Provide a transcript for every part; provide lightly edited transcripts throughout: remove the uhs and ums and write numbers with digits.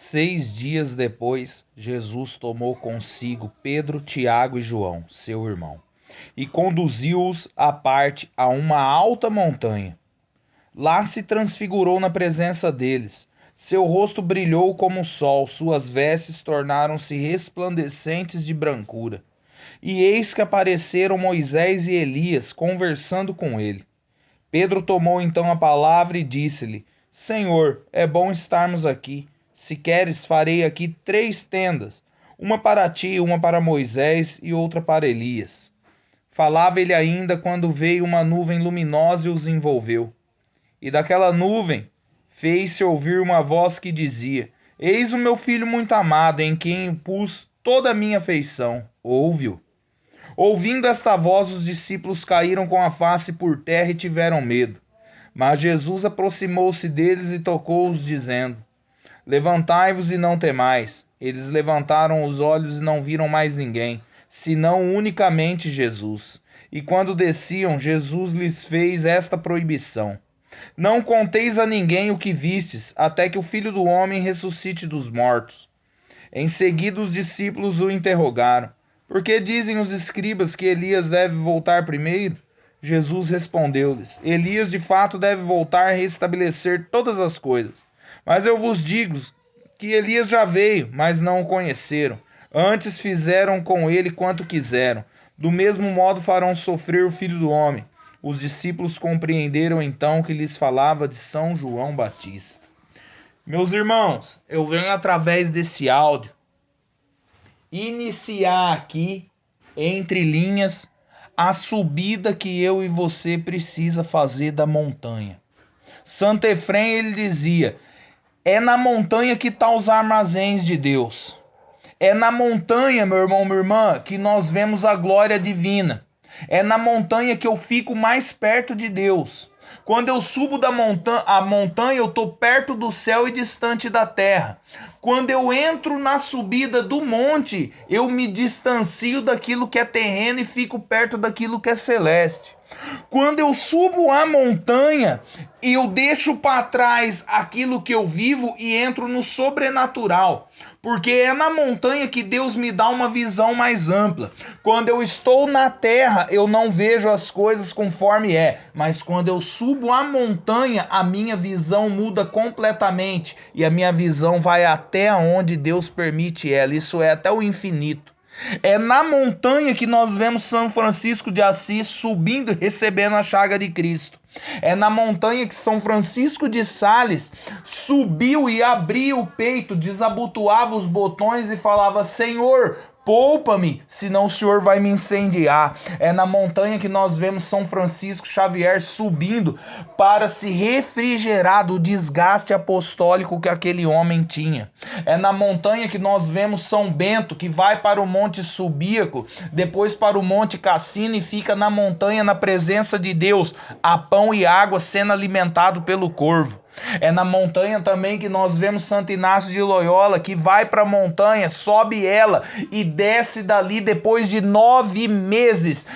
6 dias depois, Jesus tomou consigo Pedro, Tiago e João, seu irmão, e conduziu-os à parte a uma alta montanha. Lá se transfigurou na presença deles. Seu rosto brilhou como o sol, suas vestes tornaram-se resplandecentes de brancura. E eis que apareceram Moisés e Elias conversando com ele. Pedro tomou então a palavra e disse-lhe: Senhor, é bom estarmos aqui. Se queres, farei aqui 3 tendas, uma para ti, uma para Moisés e outra para Elias. Falava ele ainda quando veio uma nuvem luminosa e os envolveu. E daquela nuvem fez-se ouvir uma voz que dizia: Eis o meu filho muito amado, em quem pus toda a minha afeição. Ouve-o. Ouvindo esta voz, os discípulos caíram com a face por terra e tiveram medo. Mas Jesus aproximou-se deles e tocou-os, dizendo: Levantai-vos e não temais. Eles levantaram os olhos e não viram mais ninguém, senão unicamente Jesus. E quando desciam, Jesus lhes fez esta proibição: Não conteis a ninguém o que vistes, até que o Filho do Homem ressuscite dos mortos. Em seguida os discípulos o interrogaram: Por que dizem os escribas que Elias deve voltar primeiro? Jesus respondeu-lhes: Elias de fato deve voltar a restabelecer todas as coisas. Mas eu vos digo que Elias já veio, mas não o conheceram. Antes fizeram com ele quanto quiseram. Do mesmo modo farão sofrer o Filho do Homem. Os discípulos compreenderam então que lhes falava de São João Batista. Meus irmãos, eu venho através desse áudio iniciar aqui, entre linhas, a subida que eu e você precisa fazer da montanha. Santo Efrem, ele dizia: é na montanha que estão os armazéns de Deus. É na montanha, meu irmão, minha irmã, que nós vemos a glória divina. É na montanha que eu fico mais perto de Deus. Quando eu subo a montanha, eu estou perto do céu e distante da terra. Quando eu entro na subida do monte, eu me distancio daquilo que é terreno e fico perto daquilo que é celeste. Quando eu subo a montanha, eu deixo para trás aquilo que eu vivo e entro no sobrenatural. Porque é na montanha que Deus me dá uma visão mais ampla. Quando eu estou na terra, eu não vejo as coisas conforme é. Mas quando eu subo a montanha, a minha visão muda completamente. E a minha visão vai até onde Deus permite ela. Isso é até o infinito. É na montanha que nós vemos São Francisco de Assis subindo e recebendo a chaga de Cristo. É na montanha que São Francisco de Sales subiu e abria o peito, desabotoava os botões e falava: Senhor, poupa-me, senão o Senhor vai me incendiar. É na montanha que nós vemos São Francisco Xavier subindo para se refrigerar do desgaste apostólico que aquele homem tinha. É na montanha que nós vemos São Bento, que vai para o Monte Subíaco, depois para o Monte Cassino e fica na montanha na presença de Deus, a pão e água sendo alimentado pelo corvo. É na montanha também que nós vemos Santo Inácio de Loyola, que vai para a montanha, sobe ela e desce dali depois de 9 meses,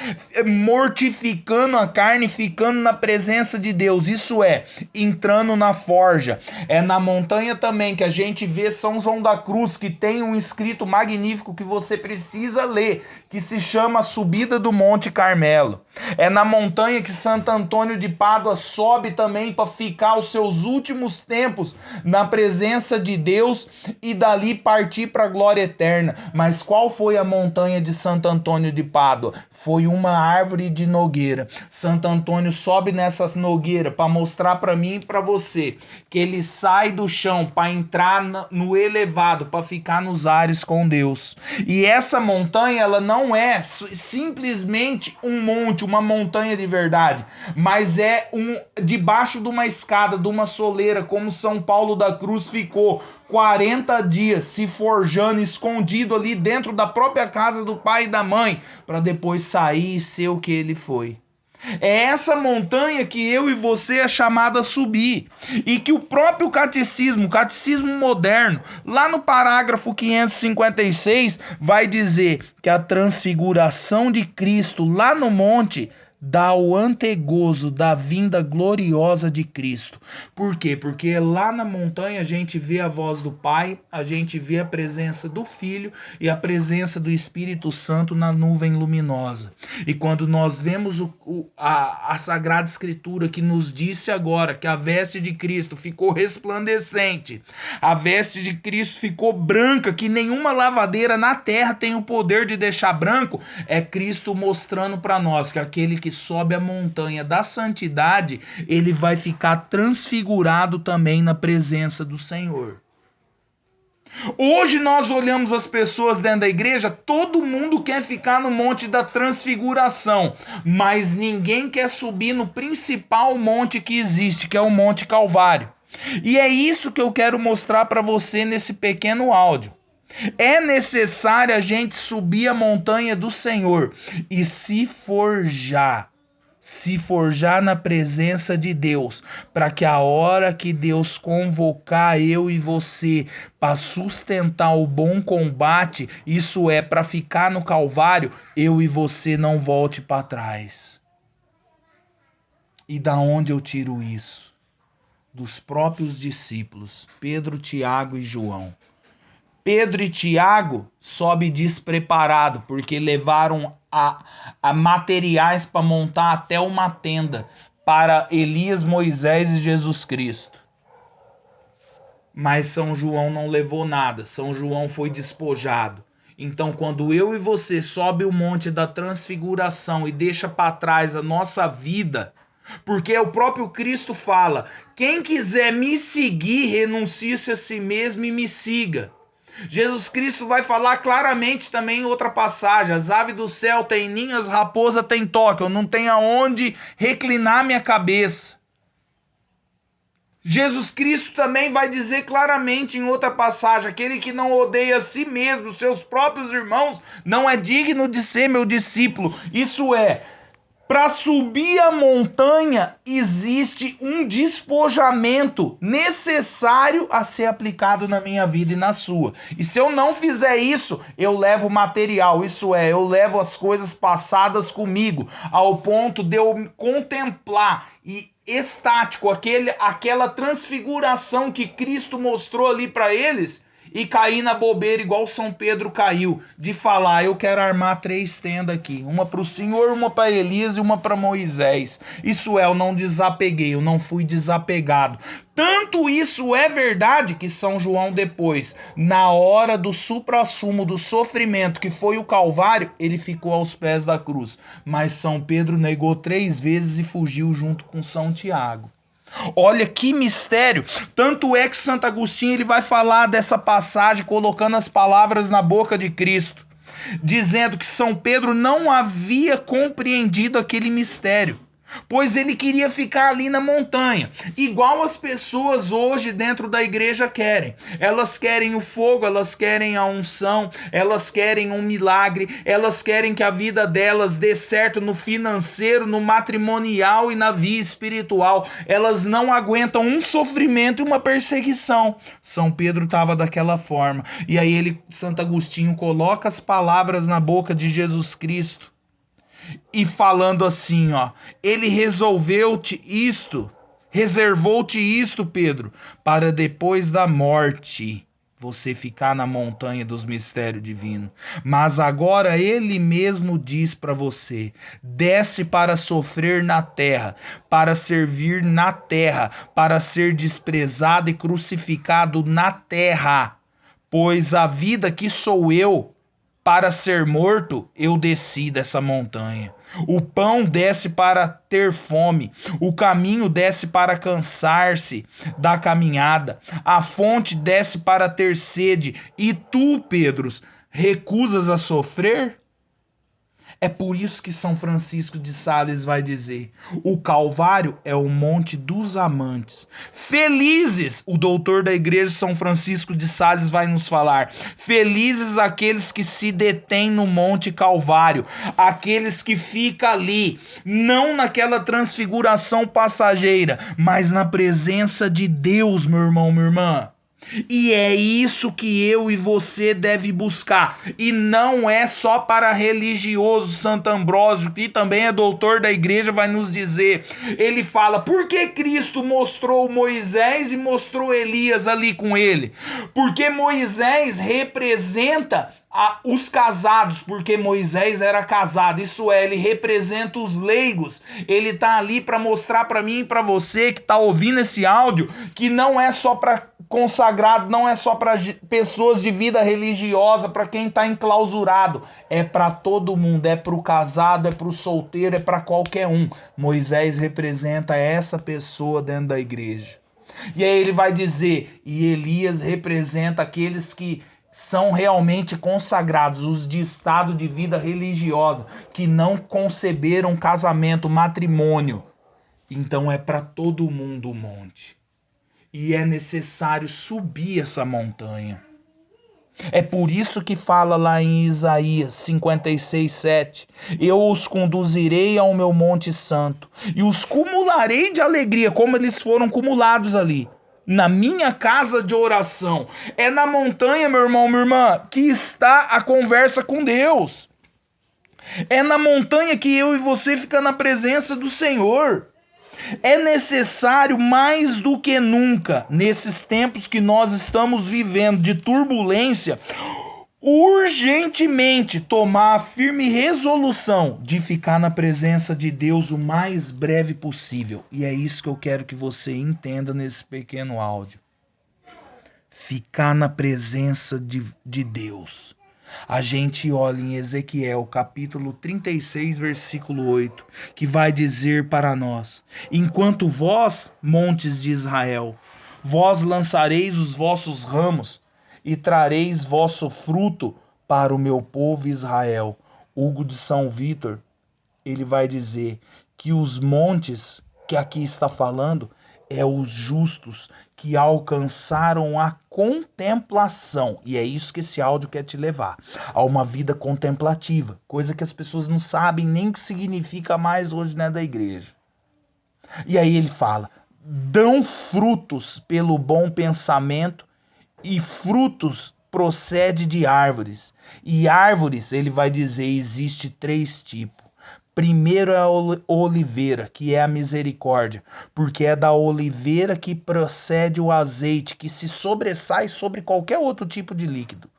mortificando a carne, ficando na presença de Deus, isso é, entrando na forja. É na montanha também que a gente vê São João da Cruz, que tem um escrito magnífico que você precisa ler, que se chama A Subida do Monte Carmelo. É na montanha que Santo Antônio de Pádua sobe também para ficar os seus últimos tempos na presença de Deus e dali partir para a glória eterna. Mas qual foi a montanha de Santo Antônio de Pádua? Foi uma árvore de nogueira. Santo Antônio sobe nessa nogueira para mostrar para mim e para você que ele sai do chão para entrar no elevado, para ficar nos ares com Deus. E essa montanha, ela não é simplesmente um monte, uma montanha de verdade, mas é debaixo de uma escada, de uma soleira, como São Paulo da Cruz ficou 40 dias se forjando, escondido ali dentro da própria casa do pai e da mãe, para depois sair e ser o que ele foi. É essa montanha que eu e você é chamado a subir. E que o próprio catecismo, o catecismo moderno, lá no parágrafo 556, vai dizer que a transfiguração de Cristo lá no monte dá o antegozo da vinda gloriosa de Cristo. Por quê? Porque lá na montanha a gente vê a voz do Pai, a gente vê a presença do Filho e a presença do Espírito Santo na nuvem luminosa. E quando nós vemos a Sagrada Escritura que nos disse agora que a veste de Cristo ficou resplandecente, a veste de Cristo ficou branca, que nenhuma lavadeira na terra tem o poder de deixar branco, é Cristo mostrando para nós que aquele que sobe a montanha da santidade, ele vai ficar transfigurado também na presença do Senhor. Hoje nós olhamos as pessoas dentro da igreja, todo mundo quer ficar no monte da transfiguração, mas ninguém quer subir no principal monte que existe, que é o Monte Calvário. E é isso que eu quero mostrar para você nesse pequeno áudio. É necessário a gente subir a montanha do Senhor e se forjar na presença de Deus, para que a hora que Deus convocar eu e você para sustentar o bom combate, isso é, para ficar no Calvário, eu e você não volte para trás. E da onde eu tiro isso? Dos próprios discípulos, Pedro, Tiago e João. Pedro e Tiago sobe despreparado, porque levaram a materiais para montar até uma tenda para Elias, Moisés e Jesus Cristo. Mas São João não levou nada, São João foi despojado. Então, quando eu e você sobe o monte da transfiguração e deixa para trás a nossa vida, porque o próprio Cristo fala, quem quiser me seguir, renuncie-se a si mesmo e me siga. Jesus Cristo vai falar claramente também em outra passagem, as aves do céu têm ninho, as raposas têm toca, eu não tenho aonde reclinar minha cabeça. Jesus Cristo também vai dizer claramente em outra passagem, aquele que não odeia a si mesmo, seus próprios irmãos, não é digno de ser meu discípulo. Isso é, para subir a montanha existe um despojamento necessário a ser aplicado na minha vida e na sua. E se eu não fizer isso, eu levo material, isso é, eu levo as coisas passadas comigo, ao ponto de eu contemplar e estático aquela transfiguração que Cristo mostrou ali para eles, e cair na bobeira igual São Pedro caiu, de falar, eu quero armar 3 tendas aqui, uma para o Senhor, uma para Elias e uma para Moisés. Isso é, eu não desapeguei, eu não fui desapegado. Tanto isso é verdade que São João depois, na hora do suprassumo do sofrimento, que foi o Calvário, ele ficou aos pés da cruz. Mas São Pedro negou 3 vezes e fugiu junto com São Tiago. Olha que mistério, tanto é que Santo Agostinho ele vai falar dessa passagem colocando as palavras na boca de Cristo, dizendo que São Pedro não havia compreendido aquele mistério, pois ele queria ficar ali na montanha, igual as pessoas hoje dentro da igreja querem. Elas querem o fogo, elas querem a unção, elas querem um milagre, elas querem que a vida delas dê certo no financeiro, no matrimonial e na vida espiritual. Elas não aguentam um sofrimento e uma perseguição. São Pedro estava daquela forma. E aí Santo Agostinho coloca as palavras na boca de Jesus Cristo, e falando assim, ó, ele reservou-te isto, Pedro, para depois da morte você ficar na montanha dos mistérios divinos. Mas agora ele mesmo diz para você, desce para sofrer na terra, para servir na terra, para ser desprezado e crucificado na terra, pois a vida que sou eu, para ser morto, eu desci dessa montanha. O pão desce para ter fome, o caminho desce para cansar-se da caminhada, a fonte desce para ter sede, e tu, Pedro, recusas a sofrer? É por isso que São Francisco de Sales vai dizer, o Calvário é o monte dos amantes. Felizes, o doutor da igreja São Francisco de Sales vai nos falar, felizes aqueles que se detêm no monte Calvário, aqueles que ficam ali, não naquela transfiguração passageira, mas na presença de Deus, meu irmão, minha irmã. E é isso que eu e você deve buscar. E não é só para religioso. Santo Ambrósio, que também é doutor da igreja, vai nos dizer. Ele fala, por que Cristo mostrou Moisés e mostrou Elias ali com ele? Porque Moisés representa os casados, porque Moisés era casado, isso é, ele representa os leigos. Ele tá ali para mostrar para mim e para você que tá ouvindo esse áudio que não é só para consagrado, não é só para pessoas de vida religiosa, para quem tá enclausurado, é para todo mundo, é para o casado, é para o solteiro, é para qualquer um. Moisés representa essa pessoa dentro da igreja. E aí ele vai dizer, e Elias representa aqueles que são realmente consagrados, os de estado de vida religiosa, que não conceberam casamento, matrimônio. Então é para todo mundo o monte. E é necessário subir essa montanha. É por isso que fala lá em Isaías 56:7: eu os conduzirei ao meu monte santo e os cumularei de alegria, como eles foram cumulados ali, na minha casa de oração. É na montanha, meu irmão, minha irmã, que está a conversa com Deus. É na montanha que eu e você ficamos na presença do Senhor. É necessário mais do que nunca, nesses tempos que nós estamos vivendo de turbulência, urgentemente tomar a firme resolução de ficar na presença de Deus o mais breve possível. E é isso que eu quero que você entenda nesse pequeno áudio. Ficar na presença de Deus. A gente olha em Ezequiel, capítulo 36, versículo 8, que vai dizer para nós: enquanto vós, montes de Israel, vós lançareis os vossos ramos e trareis vosso fruto para o meu povo Israel. Hugo de São Vítor, ele vai dizer que os montes que aqui está falando é os justos que alcançaram a contemplação. E é isso que esse áudio quer te levar, a uma vida contemplativa, coisa que as pessoas não sabem nem o que significa mais hoje, né, da igreja. E aí ele fala, dão frutos pelo bom pensamento e frutos procede de árvores. E árvores, ele vai dizer, existe 3 tipos. Primeiro é a oliveira, que é a misericórdia, porque é da oliveira que procede o azeite, que se sobressai sobre qualquer outro tipo de líquido.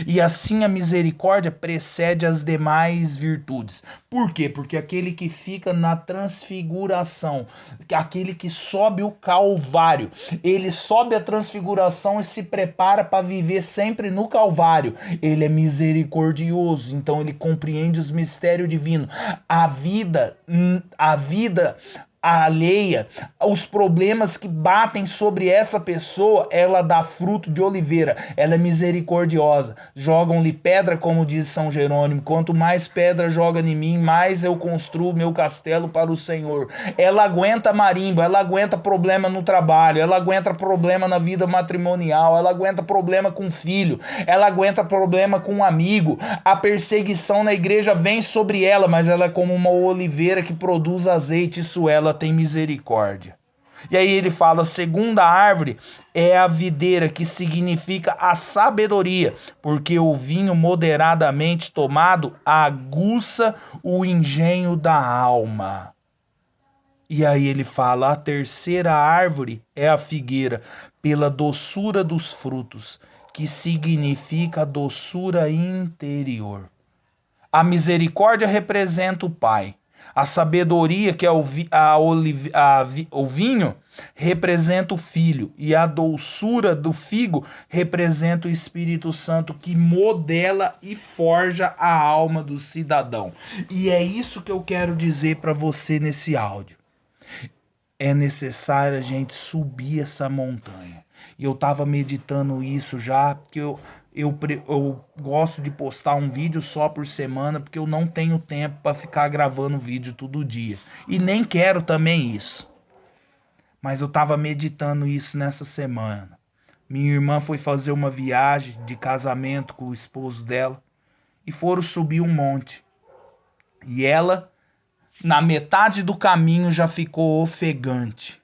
E assim a misericórdia precede as demais virtudes. Por quê? Porque aquele que fica na transfiguração, aquele que sobe o Calvário, ele sobe a transfiguração e se prepara para viver sempre no Calvário. Ele é misericordioso, então ele compreende os mistérios divinos. A vida alheia, os problemas que batem sobre essa pessoa, ela dá fruto de oliveira, ela é misericordiosa. Jogam-lhe pedra, como diz São Jerônimo, quanto mais pedra joga em mim, mais eu construo meu castelo para o Senhor. Ela aguenta marimba, ela aguenta problema no trabalho, ela aguenta problema na vida matrimonial, ela aguenta problema com filho, ela aguenta problema com um amigo. A perseguição na igreja vem sobre ela, mas ela é como uma oliveira que produz azeite, isso ela tem misericórdia. E aí ele fala, a segunda árvore é a videira, que significa a sabedoria, porque o vinho moderadamente tomado aguça o engenho da alma. E aí ele fala, a terceira árvore é a figueira, pela doçura dos frutos, que significa a doçura interior. A misericórdia representa o Pai. A sabedoria, que é o vinho, representa o Filho. E a doçura do figo representa o Espírito Santo, que modela e forja a alma do cidadão. E é isso que eu quero dizer para você nesse áudio. É necessário a gente subir essa montanha. E eu estava meditando isso já, porque eu gosto de postar um vídeo só por semana, porque eu não tenho tempo para ficar gravando vídeo todo dia. E nem quero também isso. Mas eu estava meditando isso nessa semana. Minha irmã foi fazer uma viagem de casamento com o esposo dela e foram subir um monte. E ela, na metade do caminho, já ficou ofegante.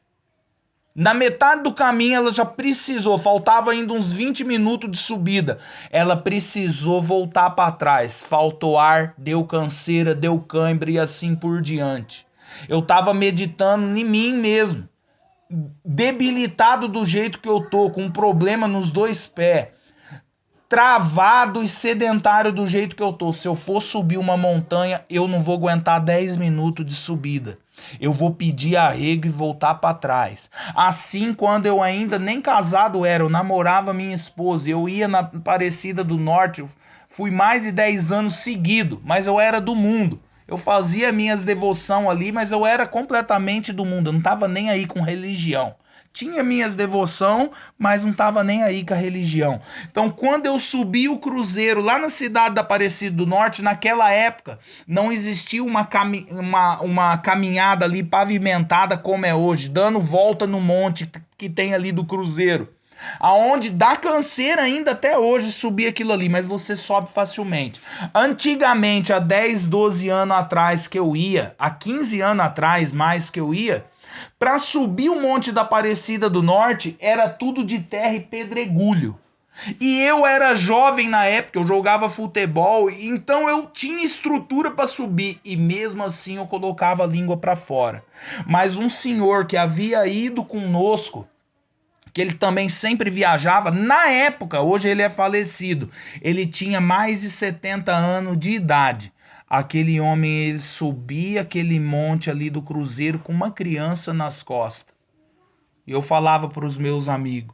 Na metade do caminho ela já precisou, faltava ainda uns 20 minutos de subida. Ela precisou voltar para trás. Faltou ar, deu canseira, deu cãibra e assim por diante. Eu tava meditando em mim mesmo, debilitado do jeito que eu tô, com um problema nos dois pés, travado e sedentário do jeito que eu tô. Se eu for subir uma montanha, eu não vou aguentar 10 minutos de subida. Eu vou pedir arrego e voltar para trás. Assim, quando eu ainda nem casado era, eu namorava minha esposa, eu ia na Aparecida do Norte, eu fui mais de 10 anos seguido, mas eu era do mundo. Eu fazia minhas devoção ali, mas eu era completamente do mundo, eu não tava nem aí com religião. Tinha minhas devoção, mas não tava nem aí com a religião. Então, quando eu subi o cruzeiro lá na cidade da Aparecida do Norte, naquela época, não existia uma caminhada ali pavimentada como é hoje, dando volta no monte que tem ali do cruzeiro. Aonde dá canseira ainda até hoje subir aquilo ali, mas você sobe facilmente. Antigamente, há 10, 12 anos atrás que eu ia, há 15 anos atrás mais que eu ia, para subir o Monte da Aparecida do Norte, era tudo de terra e pedregulho. E eu era jovem na época, eu jogava futebol, então eu tinha estrutura para subir e mesmo assim eu colocava a língua para fora. Mas um senhor que havia ido conosco, que ele também sempre viajava, na época, hoje ele é falecido, ele tinha mais de 70 anos de idade. Aquele homem, ele subia aquele monte ali do cruzeiro com uma criança nas costas. E eu falava para os meus amigos,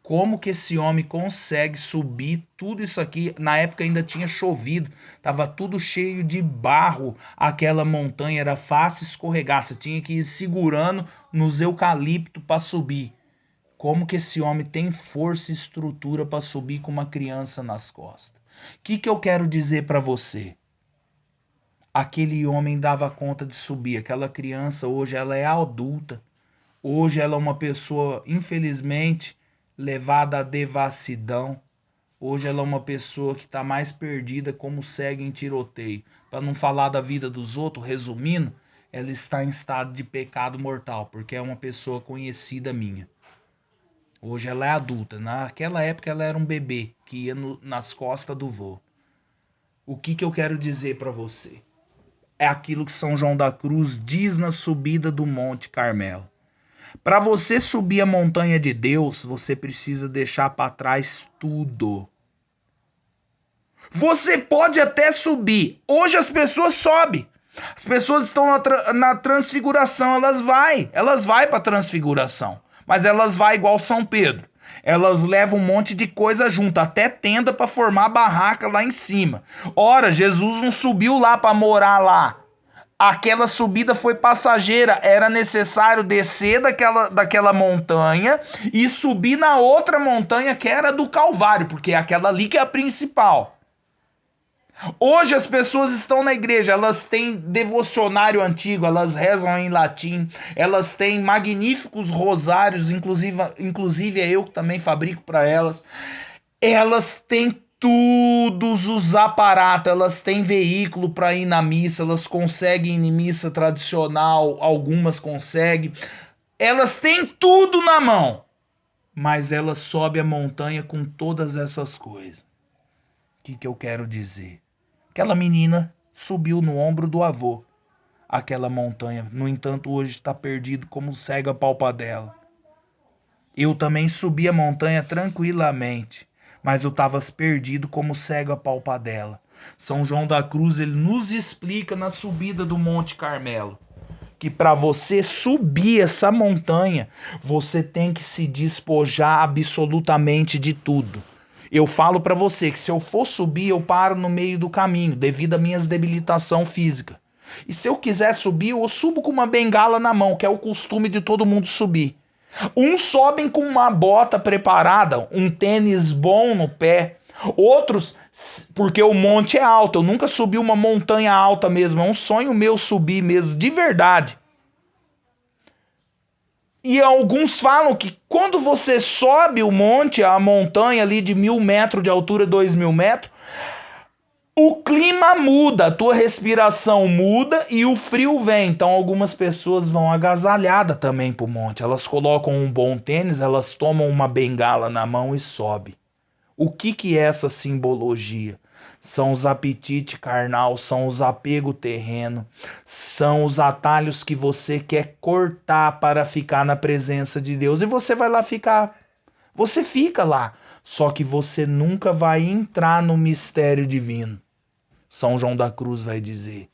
como que esse homem consegue subir tudo isso aqui? Na época ainda tinha chovido, tava tudo cheio de barro, aquela montanha era fácil escorregar, você tinha que ir segurando nos eucaliptos para subir. Como que esse homem tem força e estrutura para subir com uma criança nas costas? O que eu quero dizer para você? Aquele homem dava conta de subir. Aquela criança hoje ela é adulta. Hoje ela é uma pessoa, infelizmente, levada à devassidão. Hoje ela é uma pessoa que está mais perdida como cega em tiroteio. Para não falar da vida dos outros, resumindo, ela está em estado de pecado mortal, porque é uma pessoa conhecida minha. Hoje ela é adulta. Naquela época ela era um bebê que ia nas costas do vô. O que eu quero dizer para você? É aquilo que São João da Cruz diz na subida do Monte Carmelo. Para você subir a montanha de Deus, você precisa deixar para trás tudo. Você pode até subir. Hoje as pessoas sobem. As pessoas estão na transfiguração, elas vai para a transfiguração. Mas elas vai igual São Pedro. Elas levam um monte de coisa junto, até tenda para formar barraca lá em cima. Ora, Jesus não subiu lá para morar lá. Aquela subida foi passageira, era necessário descer daquela montanha e subir na outra montanha que era do Calvário, porque é aquela ali que é a principal. Hoje as pessoas estão na igreja, elas têm devocionário antigo, elas rezam em latim, elas têm magníficos rosários, inclusive é eu que também fabrico para elas. Elas têm todos os aparatos, elas têm veículo para ir na missa, elas conseguem ir em missa tradicional, algumas conseguem. Elas têm tudo na mão, mas elas sobem a montanha com todas essas coisas. O que eu quero dizer? Aquela menina subiu no ombro do avô aquela montanha. No entanto, hoje está perdido como cega palpadela. Eu também subi a montanha tranquilamente, mas eu estava perdido como cego a palpadela. São João da Cruz, ele nos explica na subida do Monte Carmelo que para você subir essa montanha, você tem que se despojar absolutamente de tudo. Eu falo para você que se eu for subir, eu paro no meio do caminho, devido à minha debilitação física. E se eu quiser subir, eu subo com uma bengala na mão, que é o costume de todo mundo subir. Uns sobem com uma bota preparada, um tênis bom no pé. Outros, porque o monte é alto. Eu nunca subi uma montanha alta mesmo. É um sonho meu subir mesmo, de verdade. E alguns falam que quando você sobe o monte, a montanha ali de 1.000 metros de altura, 2.000 metros, O clima muda, a tua respiração muda e o frio vem. Então algumas pessoas vão agasalhadas também pro monte. Elas colocam um bom tênis, elas tomam uma bengala na mão e sobe. O que é essa simbologia? São os apetites carnal, são os apegos terreno, são os atalhos que você quer cortar para ficar na presença de Deus. E você vai lá ficar. Você fica lá. Só que você nunca vai entrar no mistério divino. São João da Cruz vai dizer.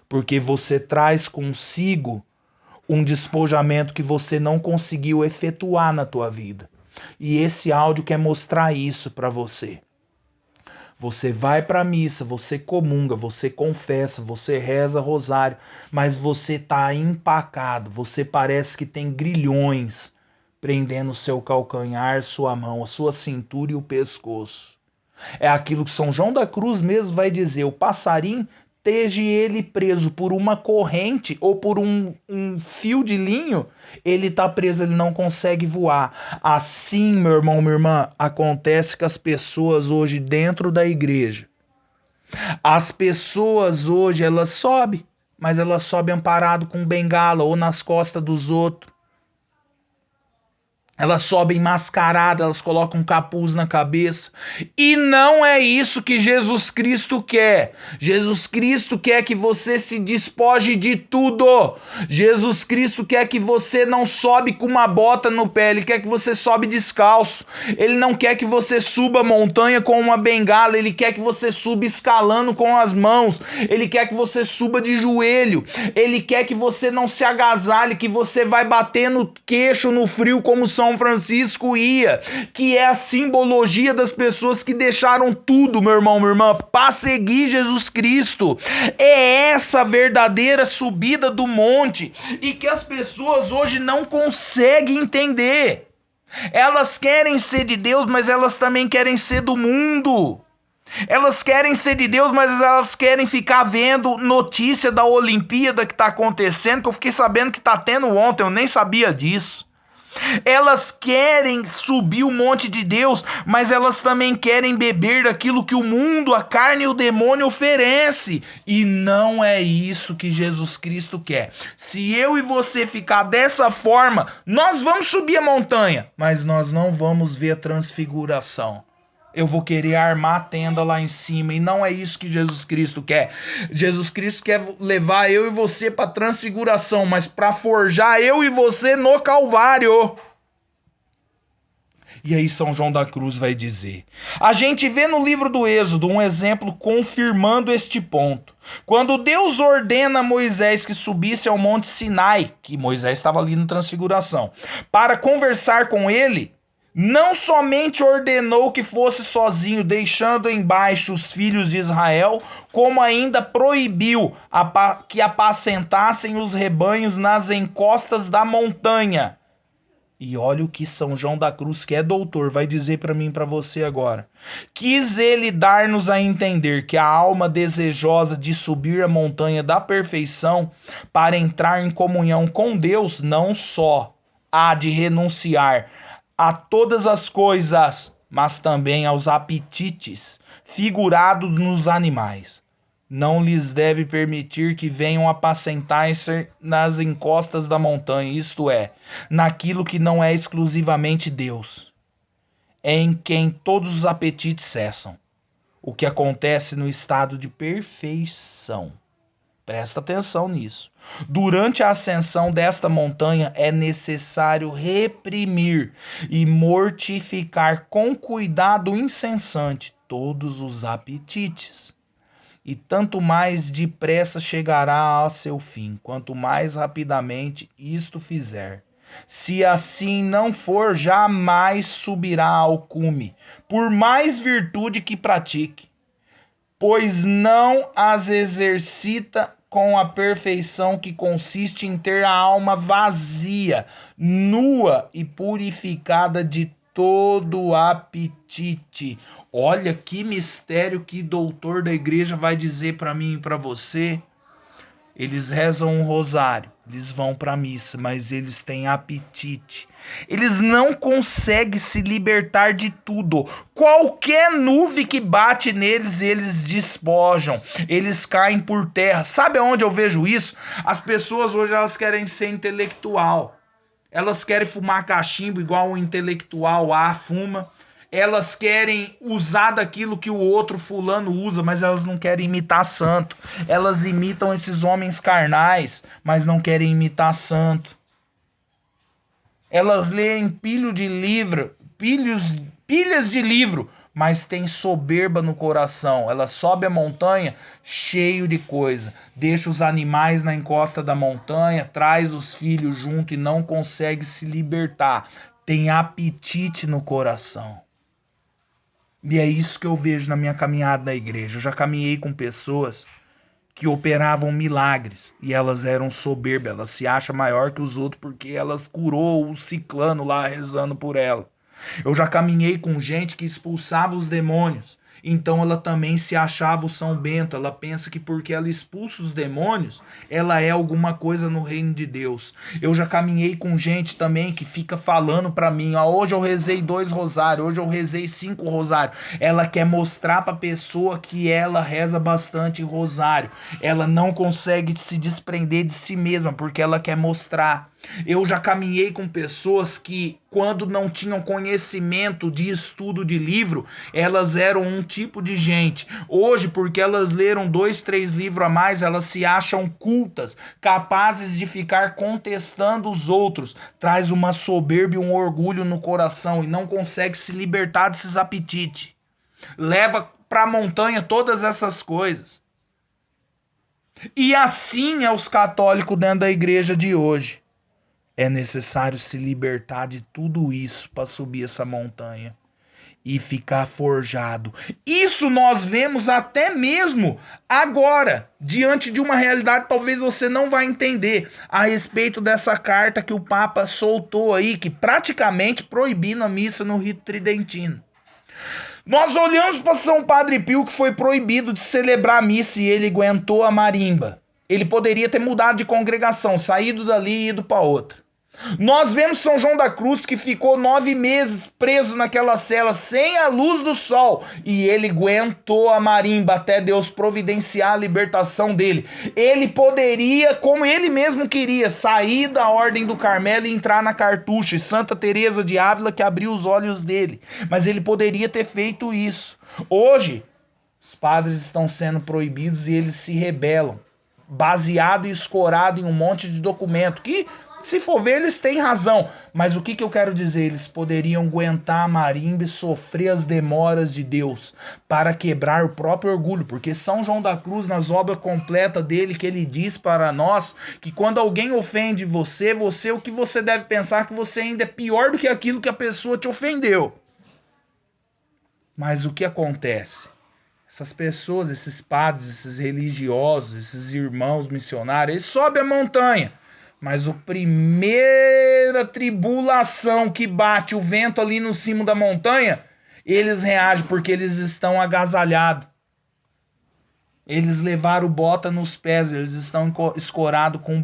Porque você traz consigo um despojamento que você não conseguiu efetuar na tua vida. E esse áudio quer mostrar isso para você. Você vai para a missa, você comunga, você confessa, você reza rosário, mas você tá empacado, você parece que tem grilhões prendendo seu calcanhar, sua mão, a sua cintura e o pescoço. É aquilo que São João da Cruz mesmo vai dizer, o passarinho esteja ele preso por uma corrente ou por um fio de linho, ele está preso, ele não consegue voar. Assim, meu irmão, minha irmã, acontece com as pessoas hoje dentro da igreja. As pessoas hoje, elas sobem, mas elas sobem amparado com bengala ou nas costas dos outros. Elas sobem mascaradas, elas colocam um capuz na cabeça. E não é isso que Jesus Cristo quer. Jesus Cristo quer que você se despoje de tudo. Jesus Cristo quer que você não sobe com uma bota no pé. Ele quer que você sobe descalço. Ele não quer que você suba a montanha com uma bengala. Ele quer que você suba escalando com as mãos. Ele quer que você suba de joelho. Ele quer que você não se agasalhe, que você vai bater no queixo no frio como São Francisco ia, que é a simbologia das pessoas que deixaram tudo, meu irmão, minha irmã, para seguir Jesus Cristo. É essa verdadeira subida do monte e que as pessoas hoje não conseguem entender. Elas querem ser de Deus, mas elas também querem ser do mundo. Elas querem ser de Deus, mas elas querem ficar vendo notícia da Olimpíada que está acontecendo, que eu fiquei sabendo que está tendo ontem, eu nem sabia disso. Elas querem subir o monte de Deus, mas elas também querem beber daquilo que o mundo, a carne e o demônio oferece. E não é isso que Jesus Cristo quer. Se eu e você ficar dessa forma, nós vamos subir a montanha, mas nós não vamos ver a transfiguração. Eu vou querer armar a tenda lá em cima. E não é isso que Jesus Cristo quer. Jesus Cristo quer levar eu e você para a transfiguração, mas para forjar eu e você no Calvário. E aí São João da Cruz vai dizer. A gente vê no livro do Êxodo um exemplo confirmando este ponto. Quando Deus ordena a Moisés que subisse ao monte Sinai, que Moisés estava ali na transfiguração, para conversar com ele, não somente ordenou que fosse sozinho, deixando embaixo os filhos de Israel, como ainda proibiu que apacentassem os rebanhos nas encostas da montanha. E olha o que São João da Cruz, que é doutor, vai dizer para mim e para você agora. Quis ele dar-nos a entender que a alma desejosa de subir a montanha da perfeição para entrar em comunhão com Deus não só há de renunciar a todas as coisas, mas também aos apetites figurados nos animais. Não lhes deve permitir que venham apacentar-se nas encostas da montanha, isto é, naquilo que não é exclusivamente Deus, em quem todos os apetites cessam, o que acontece no estado de perfeição. Presta atenção nisso. Durante a ascensão desta montanha é necessário reprimir e mortificar com cuidado incessante todos os apetites. E tanto mais depressa chegará a seu fim, quanto mais rapidamente isto fizer. Se assim não for, jamais subirá ao cume, por mais virtude que pratique, pois não as exercita com a perfeição que consiste em ter a alma vazia, nua e purificada de todo apetite. Olha que mistério que doutor da igreja vai dizer para mim e para você. Eles rezam um rosário, eles vão para a missa, mas eles têm apetite. Eles não conseguem se libertar de tudo. Qualquer nuvem que bate neles, eles despojam. Eles caem por terra. Sabe aonde eu vejo isso? As pessoas hoje elas querem ser intelectual. Elas querem fumar cachimbo igual o intelectual A fuma. Elas querem usar daquilo que o outro fulano usa, mas elas não querem imitar santo. Elas imitam esses homens carnais, mas não querem imitar santo. Elas leem pilhas de livro, mas tem soberba no coração. Ela sobe a montanha cheio de coisa, deixa os animais na encosta da montanha, traz os filhos junto e não consegue se libertar. Tem apetite no coração. E é isso que eu vejo na minha caminhada na igreja. Eu já caminhei com pessoas que operavam milagres e elas eram soberbas, elas se acham maior que os outros porque elas curou o ciclano lá rezando por ela. Eu já caminhei com gente que expulsava os demônios, então ela também se achava o São Bento, ela pensa que porque ela expulsa os demônios, ela é alguma coisa no reino de Deus. Eu já caminhei com gente também que fica falando pra mim, hoje eu rezei 2 rosários, hoje eu rezei 5 rosários. Ela quer mostrar pra pessoa que ela reza bastante rosário. Ela não consegue se desprender de si mesma porque ela quer mostrar. Eu já caminhei com pessoas que, quando não tinham conhecimento de estudo de livro, elas eram um tipo de gente. Hoje, porque elas leram 2, 3 livros a mais, elas se acham cultas, capazes de ficar contestando os outros. Traz uma soberba e um orgulho no coração e não consegue se libertar desses apetites. Leva para a montanha todas essas coisas. E assim é os católicos dentro da igreja de hoje. É necessário se libertar de tudo isso para subir essa montanha e ficar forjado. Isso nós vemos até mesmo agora, diante de uma realidade que talvez você não vai entender a respeito dessa carta que o Papa soltou aí, que praticamente proibindo a missa no rito tridentino. Nós olhamos para São Padre Pio, que foi proibido de celebrar a missa e ele aguentou a marimba. Ele poderia ter mudado de congregação, saído dali e ido para outra. Nós vemos São João da Cruz, que ficou 9 meses preso naquela cela sem a luz do sol, e ele aguentou a marimba até Deus providenciar a libertação dele. Ele poderia, como ele mesmo queria, sair da Ordem do Carmelo e entrar na Cartucha, Santa Teresa de Ávila que abriu os olhos dele, mas ele poderia ter feito isso. Hoje os padres estão sendo proibidos e eles se rebelam, baseado e escorado em um monte de documento que, se for ver, eles têm razão. Mas o que eu quero dizer? Eles poderiam aguentar a marimba e sofrer as demoras de Deus para quebrar o próprio orgulho. Porque São João da Cruz, nas obras completas dele, que ele diz para nós que quando alguém ofende você, o que você deve pensar que você ainda é pior do que aquilo que a pessoa te ofendeu. Mas o que acontece? Essas pessoas, esses padres, esses religiosos, esses irmãos missionários, eles sobem a montanha. Mas a primeira tribulação que bate o vento ali no cimo da montanha, eles reagem porque eles estão agasalhados. Eles levaram bota nos pés, eles estão escorados com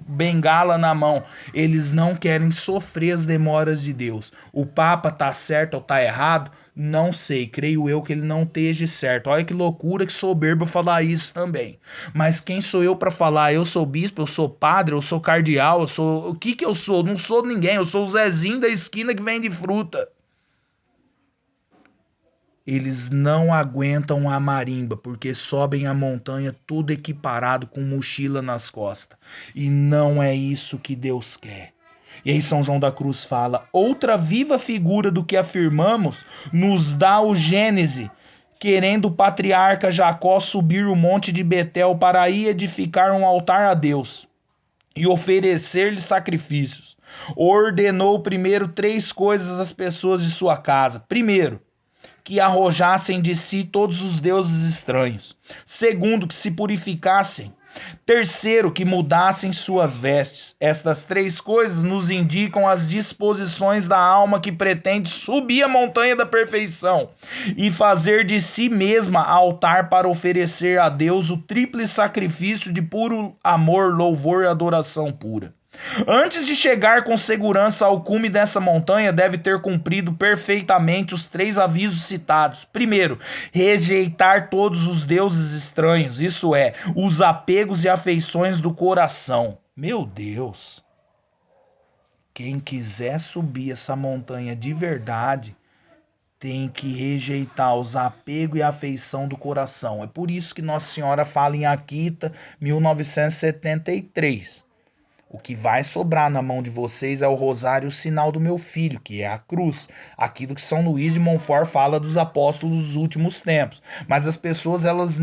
bengala na mão. Eles não querem sofrer as demoras de Deus. O Papa tá certo ou tá errado? Não sei, creio eu que ele não esteja certo. Olha que loucura, que soberba falar isso também. Mas quem sou eu para falar? Eu sou bispo, eu sou padre, eu sou cardeal, eu sou... O que eu sou? Não sou ninguém, eu sou o Zezinho da esquina que vende fruta. Eles não aguentam a marimba, porque sobem a montanha tudo equiparado com mochila nas costas. E não é isso que Deus quer. E aí São João da Cruz fala: outra viva figura do que afirmamos nos dá o Gênese, querendo o patriarca Jacó subir o monte de Betel para aí edificar um altar a Deus e oferecer-lhe sacrifícios. Ordenou primeiro 3 coisas às pessoas de sua casa. Primeiro, que arrojassem de si todos os deuses estranhos. Segundo, que se purificassem Terceiro, que mudassem suas vestes. Estas três coisas nos indicam as disposições da alma que pretende subir a montanha da perfeição e fazer de si mesma altar para oferecer a Deus o tríplice sacrifício de puro amor, louvor e adoração pura. Antes de chegar com segurança ao cume dessa montanha, deve ter cumprido perfeitamente os três avisos citados. Primeiro, rejeitar todos os deuses estranhos, isso é, os apegos e afeições do coração. Meu Deus! Quem quiser subir essa montanha de verdade, tem que rejeitar os apegos e afeição do coração. É por isso que Nossa Senhora fala em Akita, 1973. O que vai sobrar na mão de vocês é o rosário, o sinal do meu filho, que é a cruz. Aquilo que São Luís de Montfort fala dos apóstolos dos últimos tempos. Mas as pessoas, elas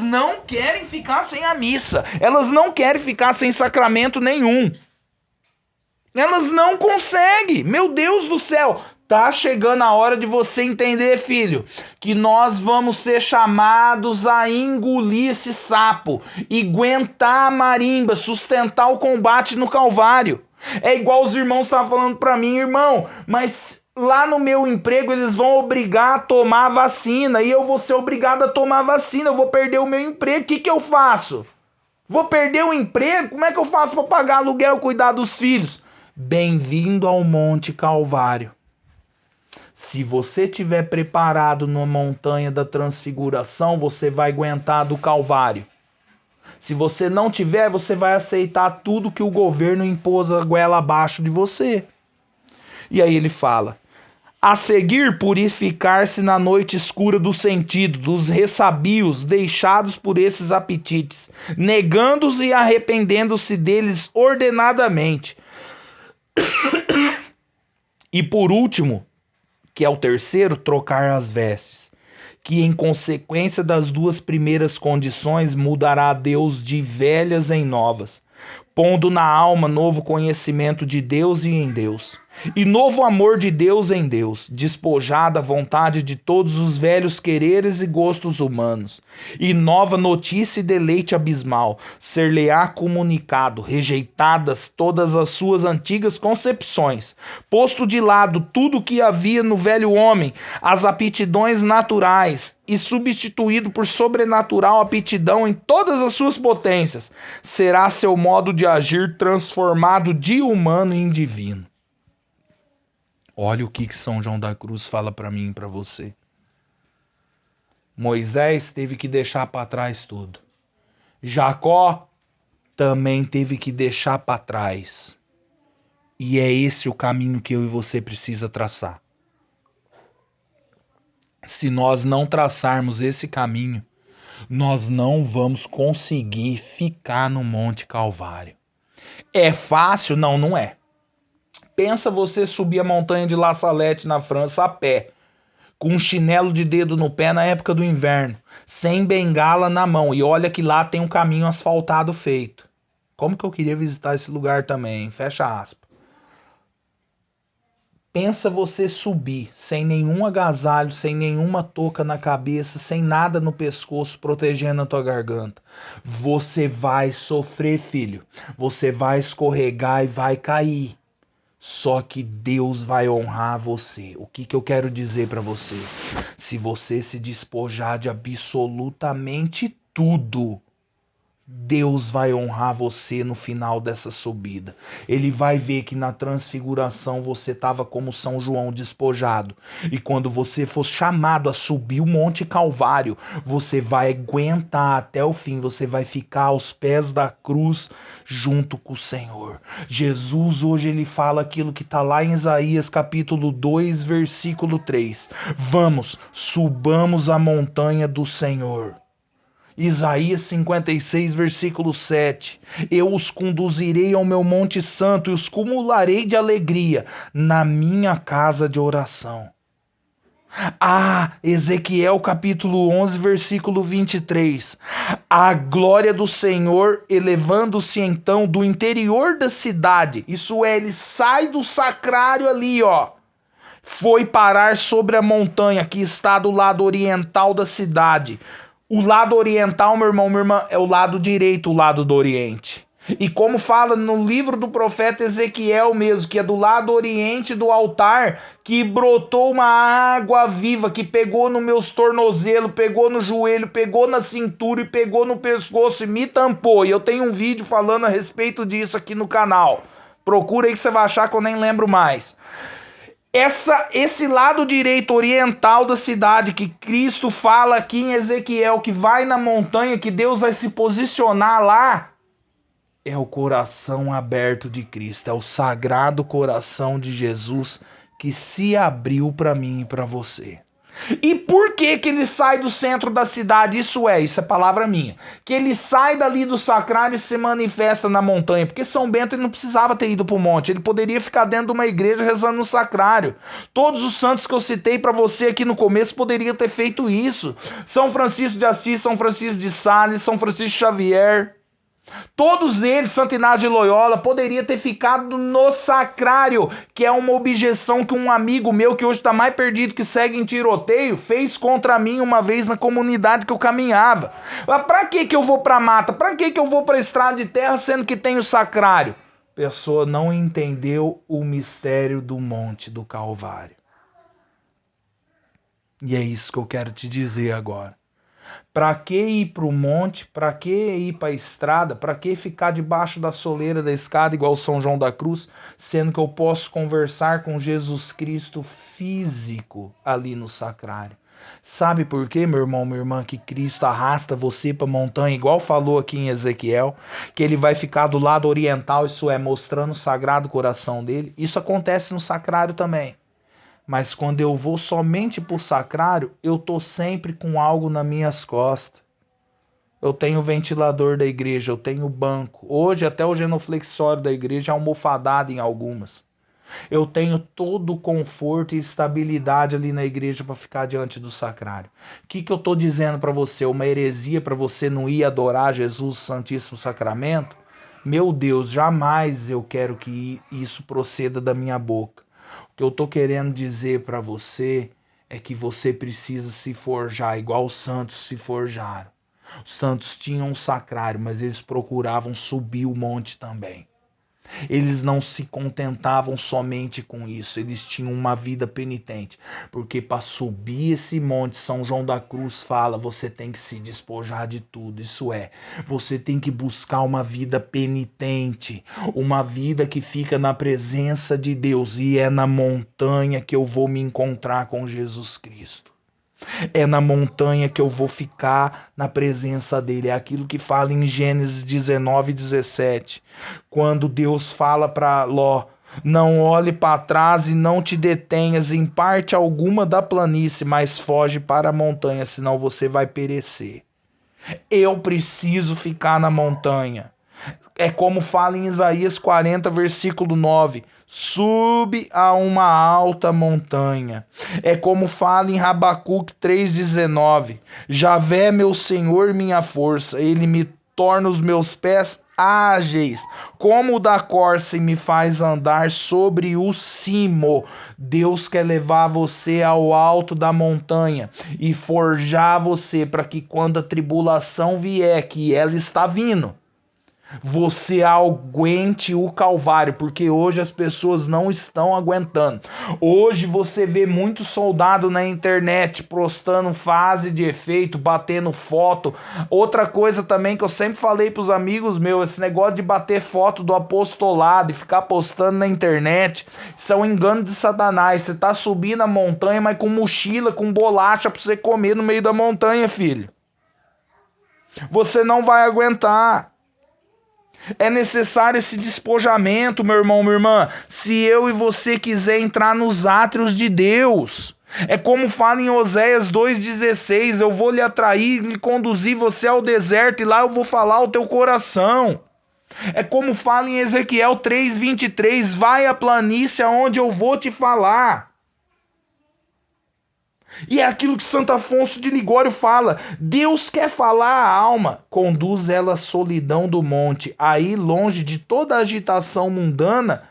não querem ficar sem a missa. Elas não querem ficar sem sacramento nenhum. Elas não conseguem. Meu Deus do céu. Tá chegando a hora de você entender, filho, que nós vamos ser chamados a engolir esse sapo e aguentar a marimba, sustentar o combate no Calvário. É igual os irmãos estavam falando para mim, irmão, mas lá no meu emprego eles vão obrigar a tomar vacina e eu vou ser obrigado a tomar vacina, eu vou perder o meu emprego, o que eu faço? Vou perder o emprego? Como é que eu faço para pagar aluguel e cuidar dos filhos? Bem-vindo ao Monte Calvário. Se você estiver preparado na montanha da transfiguração, você vai aguentar do Calvário. Se você não tiver, você vai aceitar tudo que o governo impôs a goela abaixo de você. E aí ele fala: a seguir, purificar-se na noite escura do sentido, dos ressabios deixados por esses apetites, negando-os e arrependendo-se deles ordenadamente. E por último, que é o terceiro, trocar as vestes, que em consequência das duas primeiras condições mudará Deus de velhas em novas, pondo na alma novo conhecimento de Deus e em Deus, e novo amor de Deus em Deus, despojada a vontade de todos os velhos quereres e gostos humanos, e nova notícia e deleite abismal, ser-lhe-á comunicado, rejeitadas todas as suas antigas concepções, posto de lado tudo o que havia no velho homem, as aptidões naturais, e substituído por sobrenatural aptidão em todas as suas potências, será seu modo de agir transformado de humano em divino. Olha o que São João da Cruz fala para mim e para você. Moisés teve que deixar para trás tudo. Jacó também teve que deixar para trás. E é esse o caminho que eu e você precisa traçar. Se nós não traçarmos esse caminho, nós não vamos conseguir ficar no Monte Calvário. É fácil? Não, não é. Pensa você subir a montanha de La Salette na França a pé, com um chinelo de dedo no pé na época do inverno, sem bengala na mão, e olha que lá tem um caminho asfaltado feito. Como que eu queria visitar esse lugar também? Fecha aspas. Pensa você subir sem nenhum agasalho, sem nenhuma touca na cabeça, sem nada no pescoço protegendo a tua garganta. Você vai sofrer, filho. Você vai escorregar e vai cair. Só que Deus vai honrar você. O que eu quero dizer para você? Se você se despojar de absolutamente tudo, Deus vai honrar você no final dessa subida. Ele vai ver que na transfiguração você estava como São João despojado. E quando você for chamado a subir o Monte Calvário, você vai aguentar até o fim. Você vai ficar aos pés da cruz junto com o Senhor. Jesus hoje ele fala aquilo que está lá em Isaías capítulo 2, versículo 3. Vamos, subamos a montanha do Senhor. Isaías 56, versículo 7. Eu os conduzirei ao meu monte santo e os cumularei de alegria na minha casa de oração. Ezequiel capítulo 11, versículo 23. A glória do Senhor elevando-se então do interior da cidade. Isso é, ele sai do sacrário ali, ó. Foi parar sobre a montanha que está do lado oriental da cidade. O lado oriental, meu irmão, minha irmã, é o lado direito, o lado do Oriente. E como fala no livro do profeta Ezequiel mesmo, que é do lado oriente do altar, que brotou uma água viva, que pegou nos meus tornozelos, pegou no joelho, pegou na cintura e pegou no pescoço e me tampou. E eu tenho um vídeo falando a respeito disso aqui no canal. Procura aí que você vai achar que eu nem lembro mais. Esse lado direito oriental da cidade que Cristo fala aqui em Ezequiel, que vai na montanha, que Deus vai se posicionar lá, é o coração aberto de Cristo, é o sagrado coração de Jesus que se abriu para mim e para você. E por que ele sai do centro da cidade? Isso é palavra minha. Que ele sai dali do sacrário e se manifesta na montanha. Porque São Bento ele não precisava ter ido para o monte. Ele poderia ficar dentro de uma igreja rezando no sacrário. Todos os santos que eu citei para você aqui no começo poderiam ter feito isso. São Francisco de Assis, São Francisco de Sales, São Francisco Xavier. Todos eles, Santo Inácio de Loyola, poderia ter ficado no sacrário, que é uma objeção que um amigo meu, que hoje está mais perdido que segue em tiroteio, fez contra mim uma vez na comunidade que eu caminhava. Mas pra que eu vou pra mata? Pra que eu vou pra estrada de terra, sendo que tem o sacrário? A pessoa não entendeu o mistério do Monte do Calvário. E é isso que eu quero te dizer agora. Para que ir para o monte? Para que ir para a estrada? Para que ficar debaixo da soleira da escada igual São João da Cruz, sendo que eu posso conversar com Jesus Cristo físico ali no sacrário? Sabe por quê, meu irmão, minha irmã, que Cristo arrasta você para a montanha, igual falou aqui em Ezequiel, que ele vai ficar do lado oriental, isso é, mostrando o sagrado coração dele? Isso acontece no sacrário também. Mas quando eu vou somente para o sacrário, eu tô sempre com algo nas minhas costas. Eu tenho o ventilador da igreja, eu tenho o banco. Hoje até o genuflexório da igreja é almofadado em algumas. Eu tenho todo o conforto e estabilidade ali na igreja para ficar diante do sacrário. O que eu tô dizendo para você? Uma heresia para você não ir adorar Jesus Santíssimo Sacramento? Meu Deus, jamais eu quero que isso proceda da minha boca. O que eu tô querendo dizer para você é que você precisa se forjar igual os santos se forjaram. Os santos tinham um sacrário, mas eles procuravam subir o monte também. Eles não se contentavam somente com isso, eles tinham uma vida penitente, porque para subir esse monte, São João da Cruz fala, você tem que se despojar de tudo, isso é, você tem que buscar uma vida penitente, uma vida que fica na presença de Deus, e é na montanha que eu vou me encontrar com Jesus Cristo. É na montanha que eu vou ficar na presença dele. É aquilo que fala em Gênesis 19:17. Quando Deus fala para Ló, não olhe para trás e não te detenhas em parte alguma da planície, mas foge para a montanha, senão você vai perecer. Eu preciso ficar na montanha. É como fala em Isaías 40, versículo 9. Sube a uma alta montanha. É como fala em Habacuque 3,19. Javé, meu Senhor, minha força, ele me torna os meus pés ágeis, como o da corça, e me faz andar sobre o cimo. Deus quer levar você ao alto da montanha e forjar você para que quando a tribulação vier, que ela está vindo, você aguente o Calvário, porque hoje as pessoas não estão aguentando. Hoje você vê muito soldado na internet postando fase de efeito, batendo foto. Outra coisa também que eu sempre falei pros amigos meus, esse negócio de bater foto do apostolado e ficar postando na internet, isso é um engano de Satanás. Você tá subindo a montanha, mas com mochila, com bolacha pra você comer no meio da montanha, filho. Você não vai aguentar. É necessário esse despojamento, meu irmão, minha irmã, se eu e você quiser entrar nos átrios de Deus. É como fala em Oséias 2,16, eu vou lhe atrair, lhe conduzir você ao deserto e lá eu vou falar ao teu coração. É como fala em Ezequiel 3,23, vai à planície aonde eu vou te falar. E é aquilo que Santo Afonso de Ligório fala, Deus quer falar a alma, conduz ela à solidão do monte, aí longe de toda a agitação mundana,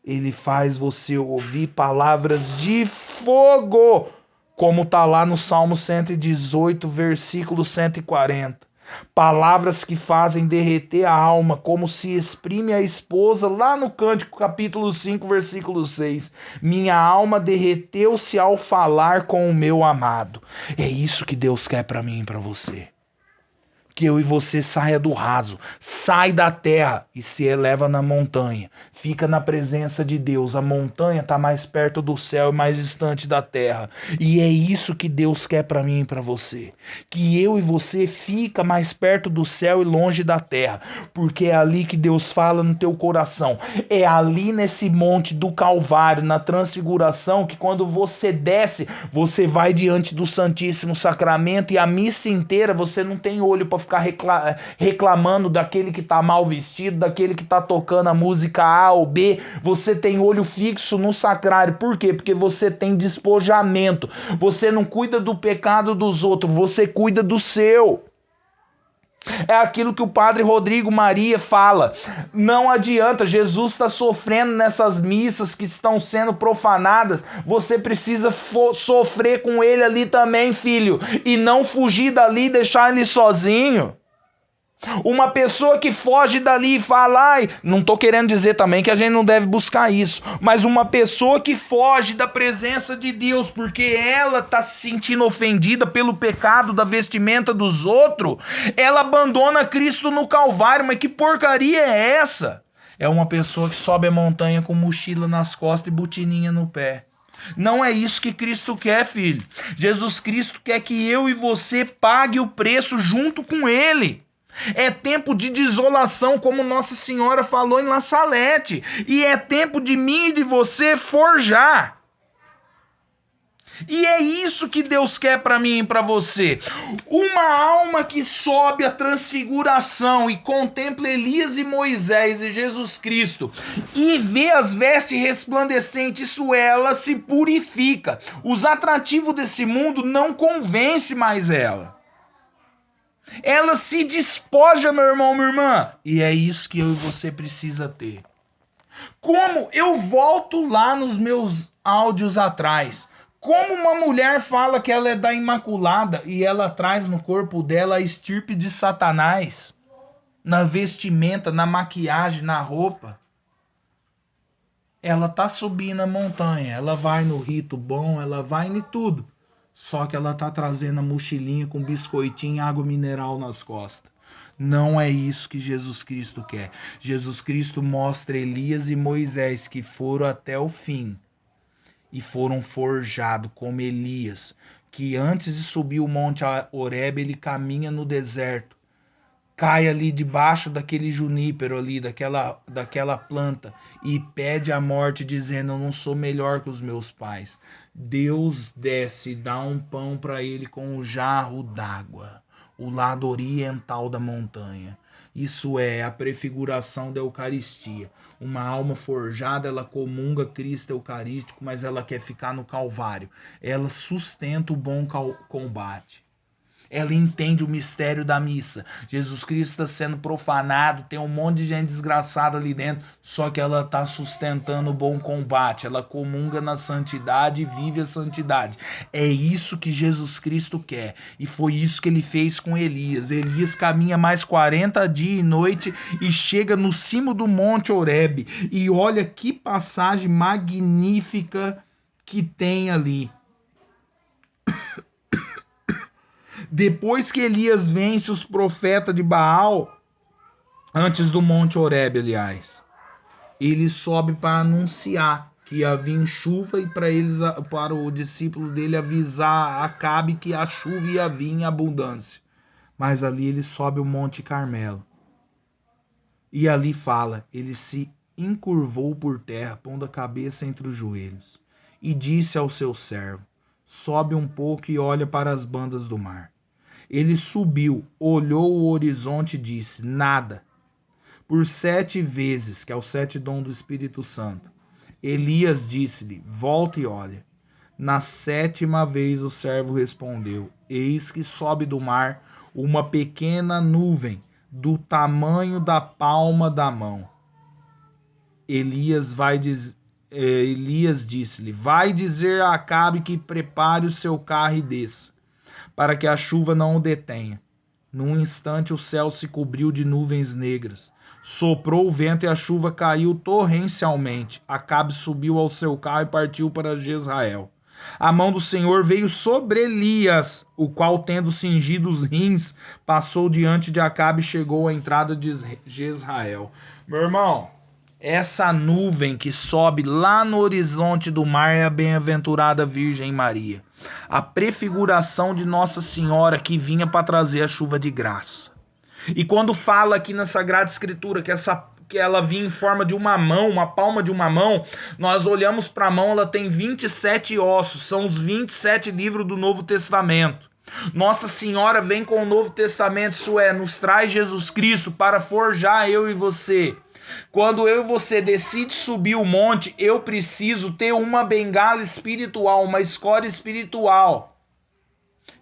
ele faz você ouvir palavras de fogo, como está lá no Salmo 118, versículo 140. Palavras que fazem derreter a alma, como se exprime a esposa lá no Cântico capítulo 5, versículo 6. Minha alma derreteu-se ao falar com o meu amado. É isso que Deus quer para mim e para você. Que eu e você saia do raso, sai da terra e se eleva na montanha. Fica na presença de Deus. A montanha está mais perto do céu e mais distante da terra. E é isso que Deus quer para mim e para você. Que eu e você fica mais perto do céu e longe da terra. Porque é ali que Deus fala no teu coração. É ali nesse monte do Calvário, na transfiguração, que quando você desce, você vai diante do Santíssimo Sacramento e a missa inteira você não tem olho para ficar reclamando daquele que tá mal vestido, daquele que tá tocando a música A ou B. Você tem olho fixo no sacrário. Por quê? Porque você tem despojamento. Você não cuida do pecado dos outros, você cuida do seu. É aquilo que o padre Rodrigo Maria fala. Não adianta, Jesus está sofrendo nessas missas que estão sendo profanadas. Você precisa sofrer com ele ali também, filho. E não fugir dali e deixar ele sozinho. Uma pessoa que foge dali e fala, ai, não estou querendo dizer também que a gente não deve buscar isso, mas uma pessoa que foge da presença de Deus porque ela está se sentindo ofendida pelo pecado da vestimenta dos outros, ela abandona Cristo no Calvário. Mas que porcaria é essa? É uma pessoa que sobe a montanha com mochila nas costas e botininha no pé. Não é isso que Cristo quer, filho. Jesus Cristo quer que eu e você pague o preço junto com ele. É tempo de desolação, como Nossa Senhora falou em La Salete. E é tempo de mim e de você forjar. E é isso que Deus quer para mim e para você. Uma alma que sobe a transfiguração e contempla Elias e Moisés e Jesus Cristo e vê as vestes resplandecentes, isso ela se purifica. Os atrativos desse mundo não convencem mais ela. Ela se despoja, meu irmão, minha irmã. E é isso que eu e você precisa ter. Como eu volto lá nos meus áudios atrás. Como uma mulher fala que ela é da Imaculada e ela traz no corpo dela a estirpe de Satanás. Na vestimenta, na maquiagem, na roupa. Ela tá subindo a montanha. Ela vai no rito bom, ela vai em tudo. Só que ela tá trazendo a mochilinha com biscoitinho e água mineral nas costas. Não é isso que Jesus Cristo quer. Jesus Cristo mostra Elias e Moisés que foram até o fim e foram forjados como Elias, que antes de subir o monte Horebe, ele caminha no deserto. Cai ali debaixo daquele junípero ali, daquela planta, e pede a morte dizendo, eu não sou melhor que os meus pais. Deus desce e dá um pão para ele com um jarro d'água, o lado oriental da montanha. Isso é a prefiguração da Eucaristia. Uma alma forjada, ela comunga Cristo Eucarístico, mas ela quer ficar no Calvário. Ela sustenta o bom combate. Ela entende o mistério da missa. Jesus Cristo está sendo profanado, tem um monte de gente desgraçada ali dentro, só que ela está sustentando o bom combate. Ela comunga na santidade e vive a santidade. É isso que Jesus Cristo quer. E foi isso que ele fez com Elias. Elias caminha mais 40 dias e noite e chega no cimo do Monte Horebe. E olha que passagem magnífica que tem ali. Depois que Elias vence os profetas de Baal, antes do Monte Horebe, aliás, ele sobe para anunciar que ia vir chuva e para o discípulo dele avisar a Acabe que a chuva ia vir em abundância. Mas ali ele sobe o Monte Carmelo. E ali fala, ele se encurvou por terra, pondo a cabeça entre os joelhos, e disse ao seu servo, sobe um pouco e olha para as bandas do mar. Ele subiu, olhou o horizonte e disse, nada. Por 7 vezes, que é o 7 dom do Espírito Santo. Elias disse-lhe, volta e olha. Na 7ª vez o servo respondeu, eis que sobe do mar uma pequena nuvem, do tamanho da palma da mão. Elias vai dizer, Elias disse-lhe: vai dizer a Acabe que prepare o seu carro e desça, para que a chuva não o detenha. Num instante o céu se cobriu de nuvens negras. Soprou o vento e a chuva caiu torrencialmente. Acabe subiu ao seu carro e partiu para Jezrael. A mão do Senhor veio sobre Elias, o qual, tendo cingido os rins, passou diante de Acabe e chegou à entrada de Jezrael. Meu irmão, essa nuvem que sobe lá no horizonte do mar é a bem-aventurada Virgem Maria, a prefiguração de Nossa Senhora que vinha para trazer a chuva de graça. E quando fala aqui na Sagrada Escritura que ela vinha em forma de uma mão, uma palma de uma mão, nós olhamos para a mão, ela tem 27 ossos, são os 27 livros do Novo Testamento. Nossa Senhora vem com o Novo Testamento, isso é, nos traz Jesus Cristo para forjar eu e você. Quando eu e você decide subir o monte, eu preciso ter uma bengala espiritual, uma escola espiritual,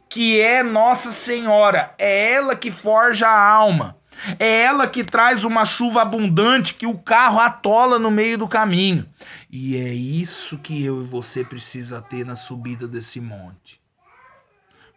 que é Nossa Senhora. É ela que forja a alma. É ela que traz uma chuva abundante que o carro atola no meio do caminho. E é isso que eu e você precisa ter na subida desse monte.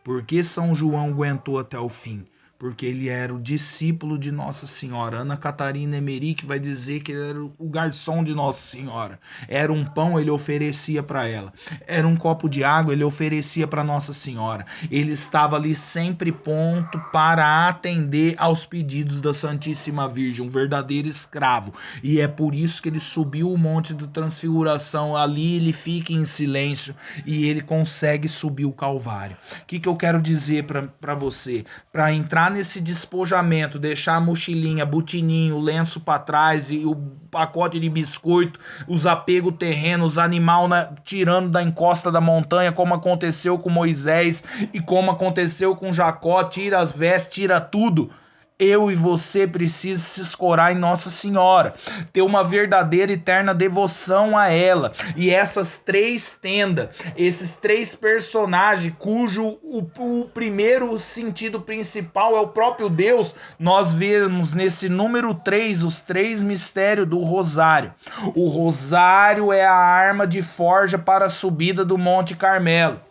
Por que São João aguentou até o fim? Porque ele era o discípulo de Nossa Senhora. Ana Catarina Emerick vai dizer que ele era o garçom de Nossa Senhora. Era um pão, ele oferecia para ela. Era um copo de água, ele oferecia para Nossa Senhora. Ele estava ali sempre pronto para atender aos pedidos da Santíssima Virgem, um verdadeiro escravo. E é por isso que ele subiu o Monte da Transfiguração. Ali ele fica em silêncio e ele consegue subir o Calvário. O que eu quero dizer para você? Para entrar nesse despojamento, deixar a mochilinha, botininho, o lenço para trás e o pacote de biscoito, os apegos terrenos, os animal tirando da encosta da montanha, como aconteceu com Moisés e como aconteceu com Jacó, tira as vestes, tira tudo. Eu e você precisamos se escorar em Nossa Senhora, ter uma verdadeira e eterna devoção a ela. E essas três tendas, esses três personagens, cujo o primeiro sentido principal é o próprio Deus, nós vemos nesse número 3 os três mistérios do Rosário. O Rosário é a arma de forja para a subida do Monte Carmelo.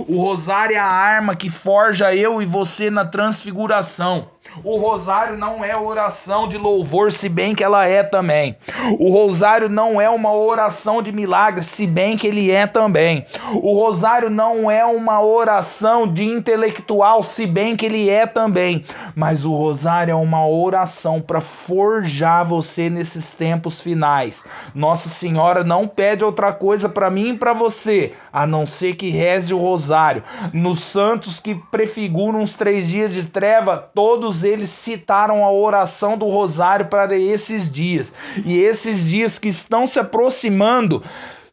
O Rosário é a arma que forja eu e você na transfiguração. O Rosário não é oração de louvor, se bem que ela é também. O Rosário não é uma oração de milagre, se bem que ele é também. O Rosário não é uma oração de intelectual, se bem que ele é também. Mas o Rosário é uma oração para forjar você nesses tempos finais. Nossa Senhora não pede outra coisa para mim e para você, a não ser que reze o Rosário. Nos santos que prefiguram os 3 dias de treva, todos eles citaram a oração do Rosário para esses dias. E esses dias que estão se aproximando,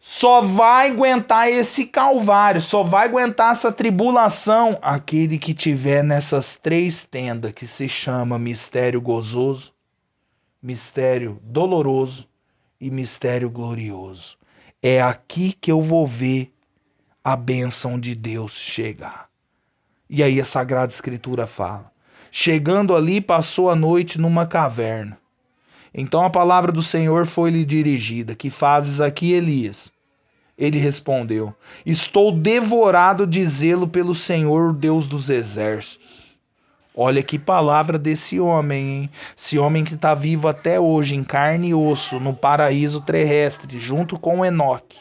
só vai aguentar esse calvário, só vai aguentar essa tribulação aquele que tiver nessas 3 tendas que se chama mistério gozoso, mistério doloroso e mistério glorioso. É aqui que eu vou ver a bênção de Deus chegar. E aí a Sagrada Escritura fala: chegando ali, passou a noite numa caverna. Então a palavra do Senhor foi-lhe dirigida: que fazes aqui, Elias? Ele respondeu: estou devorado de zelo pelo Senhor, Deus dos exércitos. Olha que palavra desse homem, hein? Esse homem que está vivo até hoje, em carne e osso, no paraíso terrestre, junto com Enoque.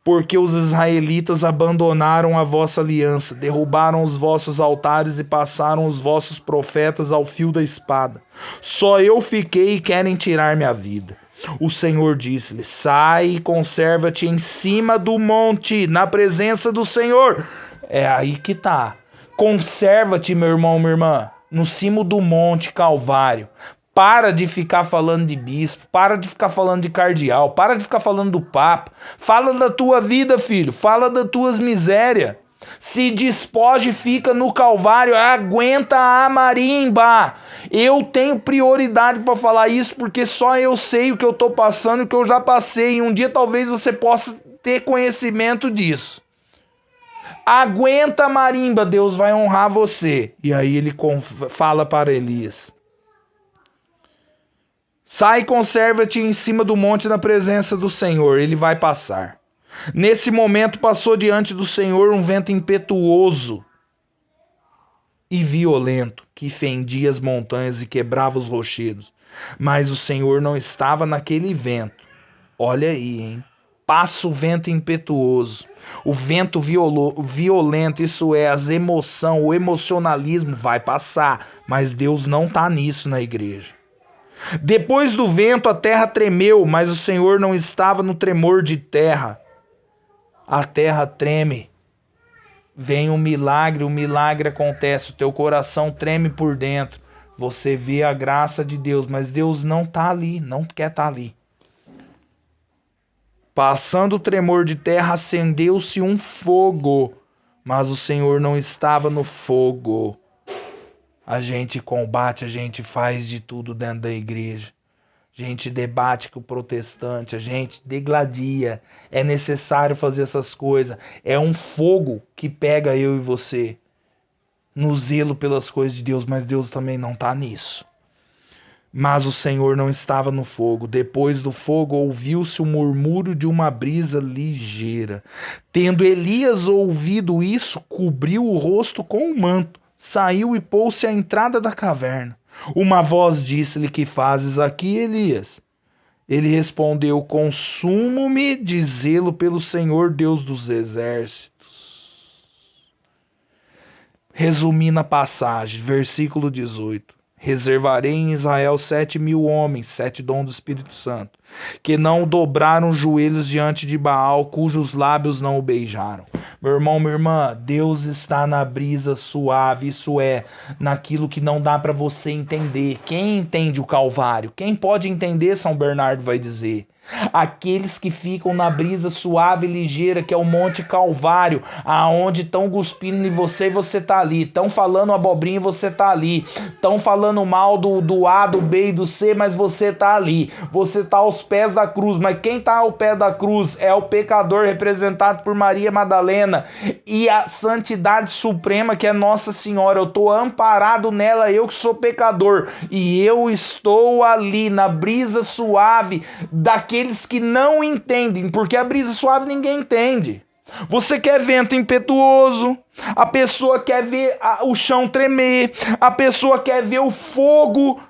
Porque os israelitas abandonaram a vossa aliança, derrubaram os vossos altares e passaram os vossos profetas ao fio da espada. Só eu fiquei e querem tirar minha vida. O Senhor disse-lhe: sai e conserva-te em cima do monte, na presença do Senhor. É aí que tá. Conserva-te, meu irmão, minha irmã, no cimo do monte Calvário. Para de ficar falando de bispo, para de ficar falando de cardeal, para de ficar falando do papa. Fala da tua vida, filho, fala das tuas misérias. Se despoje, fica no Calvário, aguenta a marimba. Eu tenho prioridade para falar isso porque só eu sei o que eu estou passando e o que eu já passei. E um dia talvez você possa ter conhecimento disso. Aguenta a marimba, Deus vai honrar você. E aí ele fala para Elias: Sai e conserva-te em cima do monte na presença do Senhor, ele vai passar. Nesse momento passou diante do Senhor um vento impetuoso e violento, que fendia as montanhas e quebrava os rochedos. Mas o Senhor não estava naquele vento. Olha aí, hein? Passa o vento impetuoso, o vento violento, isso é, as emoções, o emocionalismo vai passar, mas Deus não está nisso na igreja. Depois do vento a terra tremeu, mas o Senhor não estava no tremor de terra. A terra treme. Vem o milagre acontece, o teu coração treme por dentro. Você vê a graça de Deus, mas Deus não está ali, não quer estar ali. Passando o tremor de terra, acendeu-se um fogo, mas o Senhor não estava no fogo. A gente combate, a gente faz de tudo dentro da igreja. A gente debate com o protestante, a gente degladia. É necessário fazer essas coisas. É um fogo que pega eu e você no zelo pelas coisas de Deus, mas Deus também não está nisso. Mas o Senhor não estava no fogo. Depois do fogo ouviu-se o murmúrio de uma brisa ligeira. Tendo Elias ouvido isso, cobriu o rosto com o manto, saiu e pôs-se à entrada da caverna. Uma voz disse-lhe: que fazes aqui, Elias? Ele respondeu: consumo-me de zelo pelo Senhor Deus dos exércitos. Resumindo a passagem, versículo 18. Reservarei em Israel 7.000 homens, 7 dons do Espírito Santo, que não dobraram os joelhos diante de Baal, cujos lábios não o beijaram. Meu irmão, minha irmã, Deus está na brisa suave, isso é, naquilo que não dá para você entender. Quem entende o Calvário? Quem pode entender, São Bernardo vai dizer? Aqueles que ficam na brisa suave e ligeira, que é o Monte Calvário, aonde estão cuspindo em você e você tá ali, estão falando abobrinha e você tá ali, estão falando mal do A, do B e do C, mas você tá ali, você tá aos pés da cruz. Mas quem tá ao pé da cruz é o pecador representado por Maria Madalena e a santidade suprema, que é Nossa Senhora. Eu tô amparado nela, eu que sou pecador, e eu estou ali na brisa suave daqueles que não entendem, porque a brisa suave ninguém entende. Você quer vento impetuoso, a pessoa quer ver o chão tremer, a pessoa quer ver o fogo.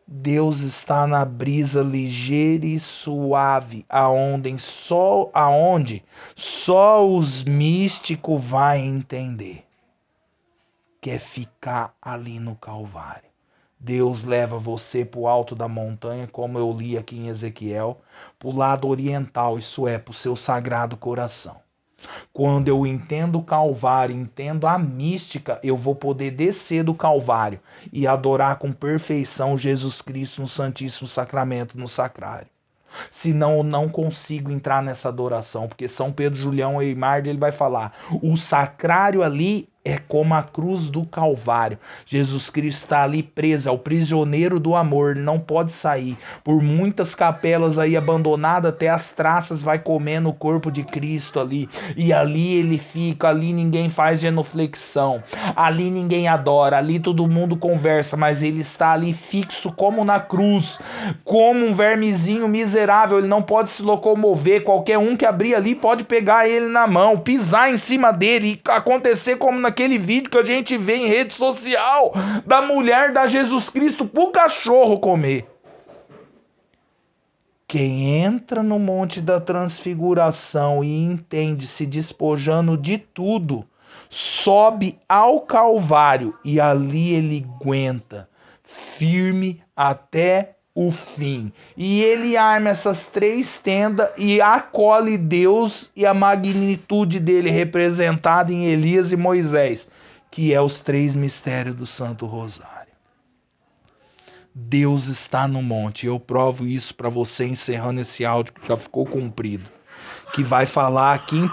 Deus está na brisa ligeira e suave, aonde só os místicos vão entender. Quer ficar ali no Calvário. Deus leva você para o alto da montanha, como eu li aqui em Ezequiel, para o lado oriental, isso é, para o seu sagrado coração. Quando eu entendo o Calvário, entendo a mística, eu vou poder descer do Calvário e adorar com perfeição Jesus Cristo no Santíssimo Sacramento, no sacrário. Senão eu não consigo entrar nessa adoração, porque São Pedro Julião Eimard, ele vai falar, o sacrário ali é como a cruz do Calvário. Jesus Cristo está ali preso, é o prisioneiro do amor, ele não pode sair. Por muitas capelas aí abandonadas, até as traças vai comendo o corpo de Cristo ali. E ali ele fica, ali ninguém faz genuflexão, ali ninguém adora, ali todo mundo conversa, mas ele está ali fixo como na cruz, como um vermezinho miserável, ele não pode se locomover, qualquer um que abrir ali pode pegar ele na mão, pisar em cima dele e acontecer como naquele vídeo que a gente vê em rede social da mulher da Jesus Cristo pro cachorro comer. Quem entra no Monte da Transfiguração e entende, se despojando de tudo, sobe ao Calvário e ali ele aguenta, firme até o fim. E ele arma essas 3 tendas e acolhe Deus e a magnitude dele representada em Elias e Moisés, que é os 3 mistérios do Santo Rosário. Deus está no monte. Eu provo isso para você encerrando esse áudio que já ficou comprido. Que vai falar aqui em 1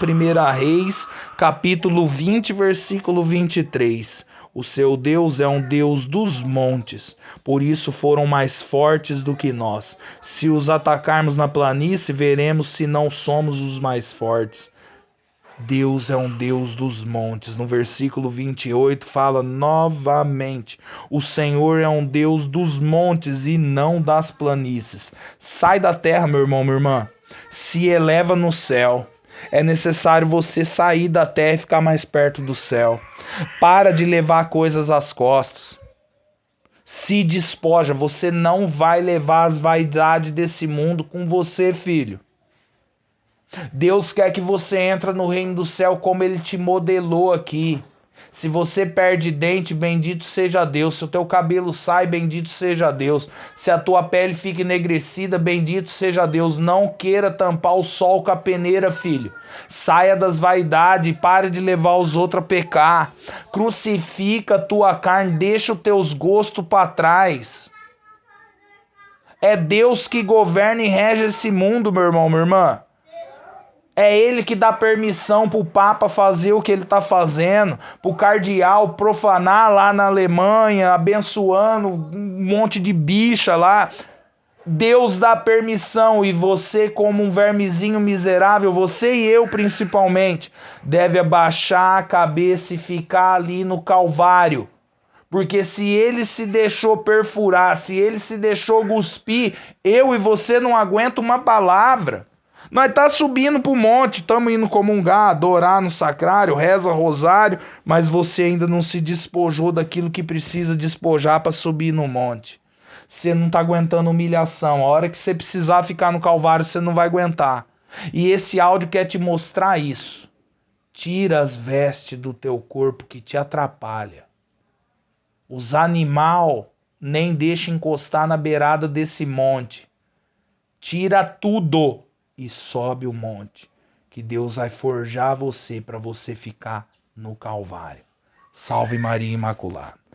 Reis, capítulo 20, versículo 23. O seu Deus é um Deus dos montes, por isso foram mais fortes do que nós. Se os atacarmos na planície, veremos se não somos os mais fortes. Deus é um Deus dos montes. No versículo 28 fala novamente: o Senhor é um Deus dos montes e não das planícies. Sai da terra, meu irmão, minha irmã. Se eleva no céu. É necessário você sair da terra e ficar mais perto do céu. Para de levar coisas às costas. Se despoja. Você não vai levar as vaidades desse mundo com você, filho. Deus quer que você entre no reino do céu como ele te modelou aqui. Se você perde dente, bendito seja Deus. Se o teu cabelo sai, bendito seja Deus. Se a tua pele fica enegrecida, bendito seja Deus. Não queira tampar o sol com a peneira, filho. Saia das vaidades, pare de levar os outros a pecar. Crucifica a tua carne, deixa os teus gostos para trás. É Deus que governa e rege esse mundo, meu irmão, minha irmã. É ele que dá permissão pro Papa fazer o que ele tá fazendo, pro cardeal profanar lá na Alemanha, abençoando um monte de bicha lá. Deus dá permissão e você, como um vermezinho miserável, você e eu principalmente, deve abaixar a cabeça e ficar ali no Calvário. Porque se ele se deixou perfurar, se ele se deixou cuspir, eu e você não aguenta uma palavra. Nós tá subindo pro monte, estamos indo comungar, adorar no sacrário, reza rosário, mas você ainda não se despojou daquilo que precisa despojar para subir no monte. Você não tá aguentando humilhação. A hora que você precisar ficar no Calvário, você não vai aguentar. E esse áudio quer te mostrar isso. Tira as vestes do teu corpo que te atrapalha. Os animal nem deixa encostar na beirada desse monte. Tira tudo e sobe o monte, que Deus vai forjar você para você ficar no Calvário. Salve Maria Imaculada.